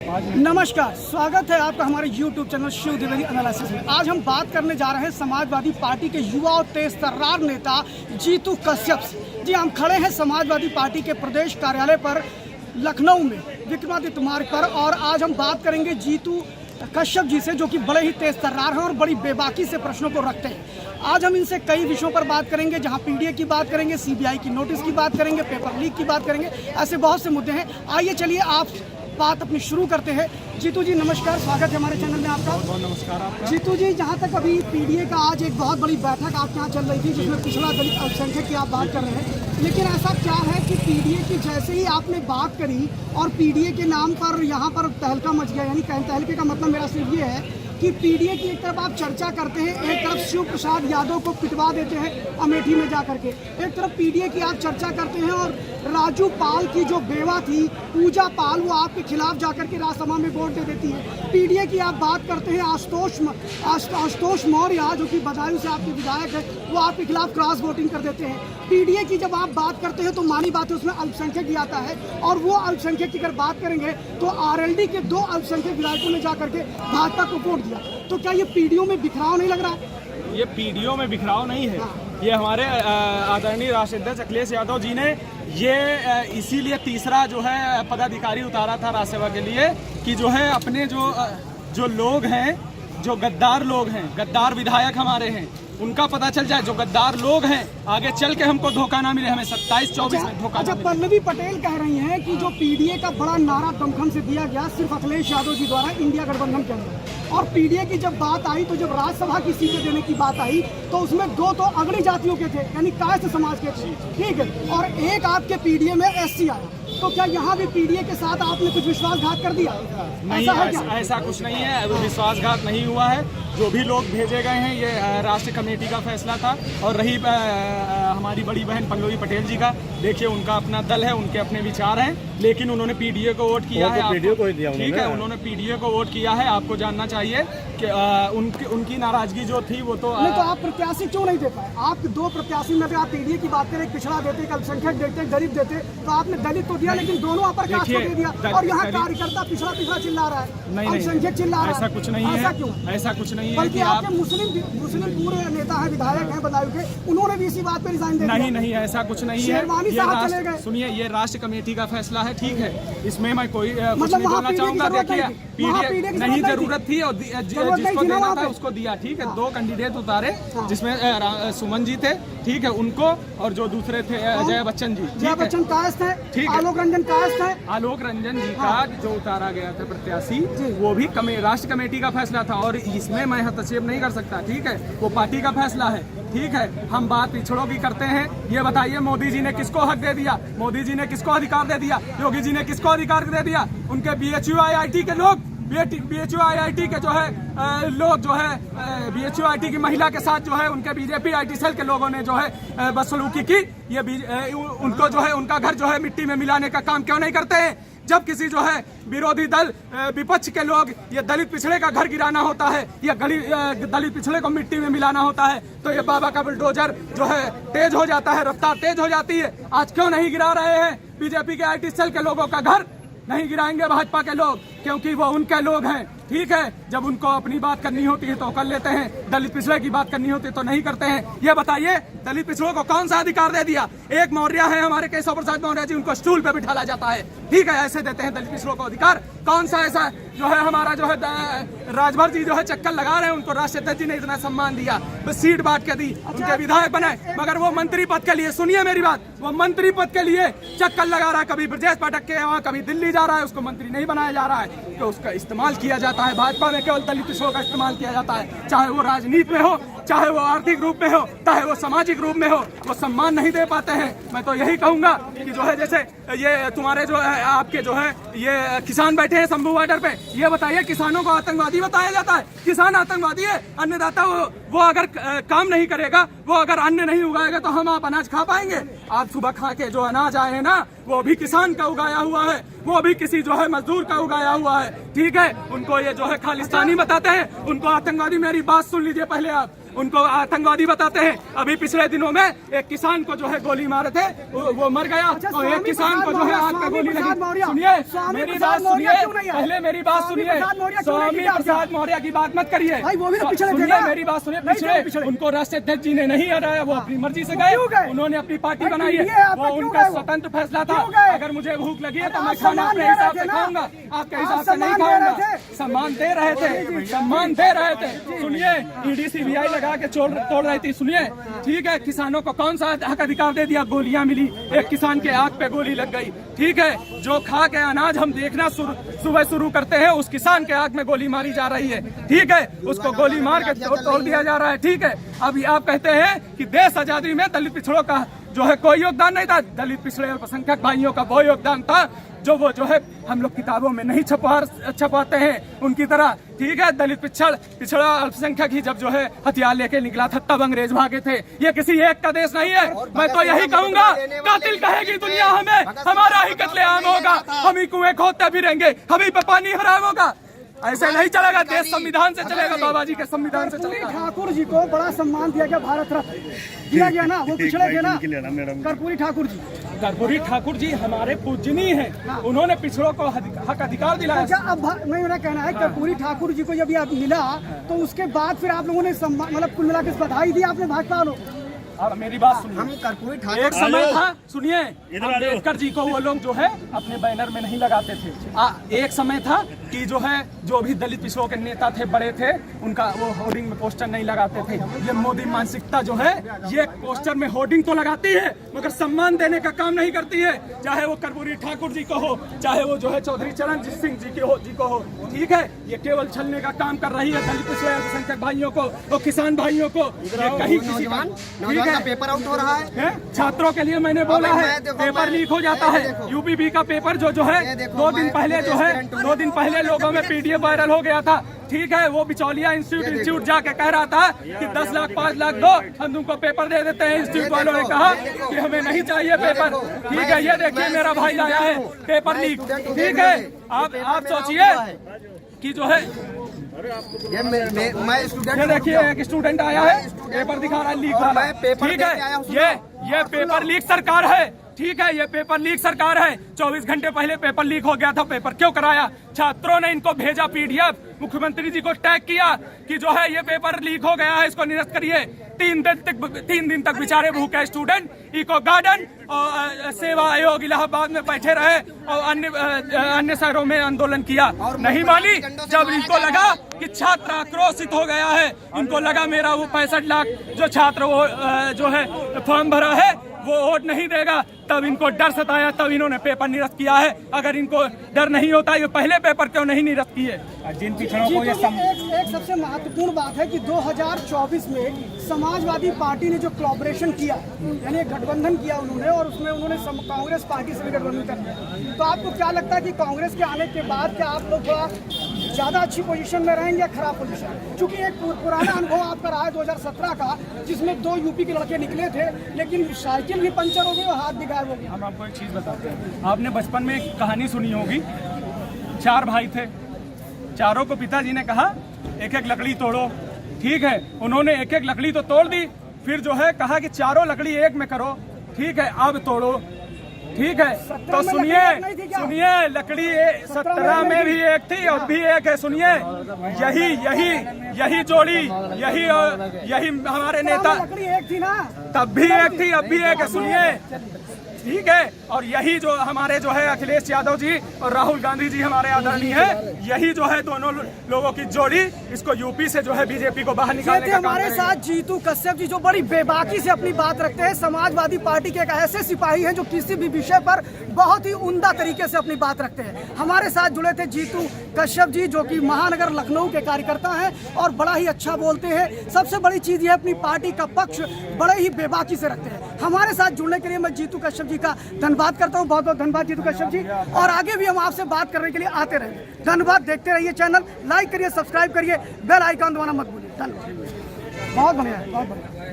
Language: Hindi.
नमस्कार, स्वागत है आपका हमारे YouTube channel Shiv Dwivedi analysis में। आज हम बात करने जा रहे हैं समाजवादी पार्टी के युवा और तेज तर्रार नेता जीतू कश्यप से। जी, हम खड़े हैं समाजवादी पार्टी के प्रदेश कार्यालय पर लखनऊ में विक्रमादित्य मार्ग पर, और आज हम बात करेंगे जीतू कश्यप जी से, जो कि बड़े ही तेज तर्रार हैं और बड़ी बेबाकी से प्रश्नों को रखते हैं। आज हम इनसे कई विषयों पर बात करेंगे, जहां पीडीए की बात करेंगे, सीबीआई की नोटिस की बात करेंगे, पेपर लीक की बात करेंगे। ऐसे बहुत से मुद्दे हैं। आइए चलिए आप बात अपनी शुरू करते हैं। जीतू जी नमस्कार, स्वागत है हमारे चैनल में आपका। बहुत नमस्कार आपका। जीतू जी, जहां तक अभी पीडीए का आज एक बहुत बड़ी बैठक आपके यहाँ चल रही थी, जिसमें पिछड़ा दलित अल्पसंख्यक की आप बात कर रहे हैं, लेकिन ऐसा क्या है कि पीडीए की जैसे ही आपने बात करी और पीडीए के नाम पर यहाँ पर तहलका मच गया। यानी तहलके का मतलब मेरा सिर्फ ये है कि पीडीए की एक तरफ आप चर्चा करते हैं, एक तरफ शिव प्रसाद यादव को पिटवा देते हैं अमेठी में जाकर के, एक तरफ पीडीए की आप चर्चा करते हैं और राजू पाल की जो बेवा थी पूजा पाल, वो आपके खिलाफ जाकर के राज्यसभा में वोट दे देती है। पीडीए की आप बात करते हैं, आशुतोष मौर्य जो कि बदायूं से आपके विधायक है, वो आपके खिलाफ क्रॉस वोटिंग कर देते हैं। पीडीए की जब आप बात करते हैं तो मानी बात है, उसमें अल्पसंख्यक भी आता है, और वो अल्पसंख्यक की अगर बात करेंगे तो आरएलडी के 2 अल्पसंख्यक विधायकों ने जाकर के भाजपा को वोट दिया। तो क्या ये पीडीओ में बिखराव नहीं लग रहा है? ये पीडीओ में बिखराव नहीं है। ये हमारे आदरणीय राष्ट्रीय अध्यक्ष अखिलेश यादव जी ने ये इसीलिए तीसरा जो है पदाधिकारी उतारा था राज्यसभा के लिए, कि जो है अपने जो लोग हैं, जो गद्दार लोग हैं, गद्दार विधायक हमारे हैं, उनका पता चल जाए। जो गद्दार लोग हैं आगे चल के हमको धोखा ना मिले, हमें 27-24 में धोखा ना मिले। पल्लवी पटेल कह रही हैं कि जो पीडीए का बड़ा नारा दमखम से दिया गया सिर्फ अखिलेश यादव जी द्वारा इंडिया गठबंधन के अंदर, और पीडीए की जब बात आई तो जब राज्यसभा की सीटें देने की बात आई तो उसमें 2 तो अगड़ी जातियों के थे, यानी कायस्थ समाज के थे, ठीक है, और एक आपके पीडीए में एससी आया। तो क्या यहाँ भी पीडीए के साथ आपने कुछ विश्वासघात कर दिया? नहीं, ऐसा कुछ नहीं है, वो विश्वासघात नहीं हुआ है। जो भी लोग भेजे गए हैं ये राष्ट्रीय कमेटी का फैसला था। और रही हमारी बड़ी बहन पल्लवी पटेल जी का, देखिए उनका अपना दल है, उनके अपने विचार हैं, लेकिन उन्होंने पीडीए को वोट किया है। पीडीए को ही दिया, ठीक है, उन्होंने पीडीए को वोट किया है। आपको जानना चाहिए कि उनकी नाराजगी जो थी वो तो आप प्रत्याशी क्यों नहीं दे पाए? आप 2 प्रत्याशी में अगर आप पीडीए की बात करें, पिछड़ा देते, अल्पसंख्यक देते, गरीब देते, तो आपने दलित तो दिया, लेकिन दोनों अपर कास्ट को दे दिया, और यहाँ कार्यकर्ता पिछड़ा चिल्ला रहा है, अल्पसंख्यक चिल्ला रहा है। ऐसा कुछ नहीं है, ऐसा कुछ नहीं है। बल्कि आपके मुस्लिम पूरे नेता है, विधायक हैं बदायूं के, उन्होंने भी इसी बात पे रिजाइन दे दिया। नहीं, ऐसा कुछ नहीं है। सुनिए, ये राष्ट्रीय कमेटी का फैसला है, ठीक है, इसमें मैं कोई कुछ नहीं बोलना चाहूंगा। देखिए, पीडीए नहीं जरूरत थी, और जिसको देना था उसको दिया, ठीक है। 2 कैंडिडेट उतारे, जिसमें सुमन जी थे, ठीक है, उनको, और जो दूसरे थे जया बच्चन जी, जया बच्चन कास्ट है, ठीक है, आलोक रंजन कास्ट है। आलोक रंजन जी का जो उतारा गया था प्रत्याशी, वो भी राष्ट्रीय कमेटी का फैसला था, और इसमें मैं हस्तक्षेप नहीं कर सकता, ठीक है, वो पार्टी का फैसला है, ठीक है। हम बात पिछड़ों की करते हैं। ये बताइए, मोदी जी ने किसको हक दे दिया? मोदी जी ने किसको अधिकार दे दिया? योगी जी ने किसको अधिकार दे दिया? उनके BHU IIT के लोग, BHU IIT के जो है लोग, जो है BHU IIT की महिला के साथ जो है उनके बीजेपी IT सेल के लोगों ने जो है बदसलूकी की। ये उनको जो है उनका घर जो है मिट्टी में मिलाने का काम क्यों नहीं करते हैं? जब किसी जो है विरोधी दल, विपक्ष के लोग ये दलित पिछड़े का घर गिराना होता है, या दलित पिछड़े को मिट्टी में मिलाना होता है, तो ये बाबा का बुलडोजर जो है तेज हो जाता है, रफ्तार तेज हो जाती है। आज क्यों नहीं गिरा रहे हैं बीजेपी के IT सेल के लोगों का घर? नहीं गिराएंगे भाजपा के लोग, क्योंकि वो उनके लोग हैं, ठीक है। जब उनको अपनी बात करनी होती है तो कर लेते हैं, दलित पिछड़े की बात करनी होती है तो नहीं करते हैं। ये बताइए, दलित पिछड़ों को कौन सा अधिकार दे दिया? एक मौर्य है हमारे केशव प्रसाद मौर्य जी, उनको स्टूल पे बिठाला जाता है, ठीक है, ऐसे देते हैं दलित पिछड़ों को अधिकार। कौन सा ऐसा जो है हमारा जो है राजभर जी जो है चक्कर लगा रहे हैं, उनको राष्ट्रीय अध्यक्ष जी ने इतना सम्मान दिया, बस सीट बांट के दी, उनके विधायक बनाए, मगर वो मंत्री पद के लिए, सुनिए मेरी बात, वो मंत्री पद के लिए चक्कर लगा रहा है। कभी ब्रजेश पाठक के वहाँ, कभी दिल्ली जा रहा है, उसको मंत्री नहीं बनाया जा रहा है, तो उसका इस्तेमाल किया जाता है। भाजपा में केवल दलित पिछड़ों का इस्तेमाल किया जाता है, चाहे वो राजनीति में हो, चाहे वो आर्थिक रूप में हो, चाहे वो सामाजिक रूप में हो, वो सम्मान नहीं दे पाते हैं। मैं तो यही कहूंगा कि जो है, जैसे ये तुम्हारे जो है आपके जो है ये किसान बैठे हैं शंभू बॉर्डर पे, ये बताइए, किसानों को आतंकवादी बताया जाता है? किसान आतंकवादी है? अन्नदाता वो अगर काम नहीं करेगा वो अगर अन्न नहीं उगाएगा तो हम आप अनाज खा पाएंगे? आज सुबह खा के जो अनाज आए हैं ना, वो भी किसान का उगाया हुआ है, वो भी किसी जो है मजदूर का उगाया हुआ है। ठीक है, उनको ये जो है खालिस्तानी बताते हैं, उनको आतंकवादी। मेरी बात सुन लीजिए पहले आप, उनको आतंकवादी बताते हैं। अभी पिछले दिनों में एक किसान को जो है गोली मारे थे, वो मर गया, और एक किसान को जो है आग पे गोली लगी। सुनिए मेरी बात सुनिए, पहले मेरी बात सुनिए। स्वामी प्रसाद मौर्य की बात मत करिए, सुनिए मेरी बात सुनिए। पिछले उनको राष्ट्रीय अध्यक्ष जी ने नहीं हटाया, वो अपनी मर्जी से गए, उन्होंने अपनी पार्टी बनाई है, वो उनका स्वतंत्र फैसला था। अगर मुझे भूख लगी है तो मैं खाना अपने हिसाब से खाऊंगा, आपके हिसाब से नहीं खाऊंगा। सम्मान दे रहे थे, सम्मान दे रहे थे। सुनिए, ईडी सीबीआई लगा के तोड़ रही थी। सुनिए, ठीक है, किसानों को कौन सा हक अधिकार दे दिया? गोलियां मिली, एक किसान के आंख पे गोली लग गई। ठीक है, जो खा के अनाज हम देखना सुबह शुरू करते हैं, उस किसान के आंख में गोली मारी जा रही है। ठीक है, उसको गोली मार के तोड़ दिया जा रहा है। ठीक है, अभी आप कहते हैं कि देश आजादी में दलित पिछड़ों का जो है कोई योगदान नहीं था। दलित पिछड़े अल्पसंख्यक भाइयों का वो योगदान था जो वो है हम लोग किताबों में नहीं छपवाते हैं उनकी तरह। ठीक है, दलित पिछड़ा अल्पसंख्यक ही जब जो है हथियार लेके निकला था तब अंग्रेज भागे थे। ये किसी एक का देश नहीं है। मैं तो यही कहूंगा, कातिल कहेगी दुनिया हमें, हमारा ही कत्लेआम होगा, हम ही कुएं खोदते फिरेंगे, हम ही पे पानी हराम होगा। ऐसे नहीं चलेगा, देश संविधान से चलेगा, बाबा जी के संविधान से चलेगा। ठाकुर जी को बड़ा सम्मान दिया गया, भारत रत्न दिया गया ना, वो पिछड़े थे ना, कर्पूरी ठाकुर जी। कर्पूरी ठाकुर जी हमारे पूजनीय हैं, उन्होंने पिछड़ों को हक अधिकार दिलाया। अच्छा, अब मेरा कहना है कर्पूरी ठाकुर जी को जब ये मिला तो उसके बाद फिर आप लोगों ने मतलब कुल मिला के बधाई दी आपने भाजपा वालों। अब मेरी बात सुनिए, हम कर्पूरी ठाकुर एक समय था, सुनिए, अम्बेडकर जी को वो लोग जो है अपने बैनर में नहीं लगाते थे। एक समय था कि जो है जो भी दलित पिछड़ों के नेता थे, बड़े थे, उनका वो होर्डिंग में पोस्टर नहीं लगाते थे। ये मोदी मानसिकता जो है, ये पोस्टर में होर्डिंग तो लगाती है मगर सम्मान देने का काम नहीं करती है। चाहे वो कर्पूरी ठाकुर जी को हो, चाहे वो जो है चौधरी चरणजीत सिंह जी को हो। ठीक है, ये केवल छलने का काम कर रही है दलित पिछड़े अल्पसंख्यक भाइयों को और किसान भाइयों को। कहीं किसी का पेपर आउट हो रहा है। छात्रों के लिए मैंने बोला है, पेपर लीक हो जाता है। यूपीबी का पेपर जो है 2 दिन पहले जो है 2 दिन पहले लोगों में पीडीएफ वायरल हो गया था। ठीक है, वो बिचौलिया इंस्टीट्यूट जाके कह रहा था कि 10 लाख 5 लाख दो, हम तुमको पेपर दे देते हैं। इंस्टीट्यूट वालों ने कहा कि हमें नहीं चाहिए पेपर। ठीक है, ये देखिए मेरा भाई लाया है पेपर लीक। ठीक है, आप सोचिए कि जो है मैं स्टूडेंट, ये देखिए एक स्टूडेंट आया है, पेपर दिखा रहा है लीक वाला। ठीक है, ये पेपर लीक सरकार है। ठीक है, ये पेपर लीक सरकार है। 24 घंटे पहले पेपर लीक हो गया था। पेपर क्यों कराया? छात्रों ने इनको भेजा पीडीएफ, मुख्यमंत्री जी को टैग किया कि जो है ये पेपर लीक हो गया है, इसको निरस्त करिए। 3 दिन तक बेचारे भूखे स्टूडेंट इको गार्डन और सेवा आयोग इलाहाबाद में बैठे रहे और अन्य शहरों में आंदोलन किया, नहीं मानी। जब इनको लगा कि छात्र आक्रोशित हो गया है, इनको लगा मेरा वो 65 लाख जो छात्र वो जो है फॉर्म भरा है वो वोट नहीं देगा, तब इनको डर सताया, तब इन्होंने पेपर निरस्त किया है। अगर इनको डर नहीं होता ये पहले पेपर क्यों नहीं निरस्त किए? जिन पिछड़ों को ये एक सबसे महत्वपूर्ण बात है कि 2024 में समाजवादी पार्टी ने जो कोलैबोरेशन किया, यानी गठबंधन किया उन्होंने, और उसमें उन्होंने कांग्रेस पार्टी से भी गठबंधन कर दिया। तो आपको क्या लगता है कि कांग्रेस के आने के बाद क्या आप लोग थोड़ा ज्यादा अच्छी पोजीशन में रहेंगे या खराब पोजीशन? क्योंकि एक पुराना अनुभव आपका रहा है 2017 का, जिसमें 2 यूपी के लड़के निकले थे लेकिन साइकिल भी पंचर हो गई और हाथ भी गायब हो गया। हम आपको एक चीज बताते हैं, आपने बचपन में एक कहानी सुनी होगी। 4 भाई थे, चारों को पिताजी ने कहा एक एक लकड़ी तोड़ो। ठीक है, उन्होंने एक एक लकड़ी तो तोड़ दी, फिर जो है कहा कि चारों लकड़ी एक में करो। ठीक है, अब तोड़ो। ठीक है, तो सुनिए लकड़ी 17 में भी एक थी, अब भी एक है। सुनिए, यही जोड़ी, यही हमारे नेता, लकड़ी एक थी ना, तब भी एक थी, अब भी एक है। सुनिए, ठीक है, और यही जो हमारे जो है अखिलेश यादव जी और राहुल गांधी जी हमारे आदरणीय है, यही जो है दोनों लोगों की जोड़ी, इसको यूपी से जो है बीजेपी को बाहर निकालने का काम हमारे साथ जीतू कश्यप जी जो बड़ी बेबाकी से अपनी बात रखते हैं, समाजवादी पार्टी के एक ऐसे सिपाही हैं जो किसी भी विषय पर बहुत ही उम्दा तरीके से अपनी बात रखते हैं। हमारे साथ जुड़े थे जीतू कश्यप जी जो कि महानगर लखनऊ के कार्यकर्ता हैं और बड़ा ही अच्छा बोलते हैं। सबसे बड़ी चीज ये अपनी पार्टी का पक्ष बड़े ही बेबाकी से रखते हैं। हमारे साथ जुड़ने के लिए मैं जीतू कश्यप जी का धन्यवाद करता हूं। बहुत बहुत धन्यवाद जीतू कश्यप जी, और आगे भी हम आपसे बात करने के लिए आते रहेंगे। धन्यवाद। देखते रहिए चैनल, लाइक करिए, सब्सक्राइब करिए, बेल आइकन दबाना मत भूलिए। धन्यवाद। बहुत बढ़िया है, बहुत बढ़िया।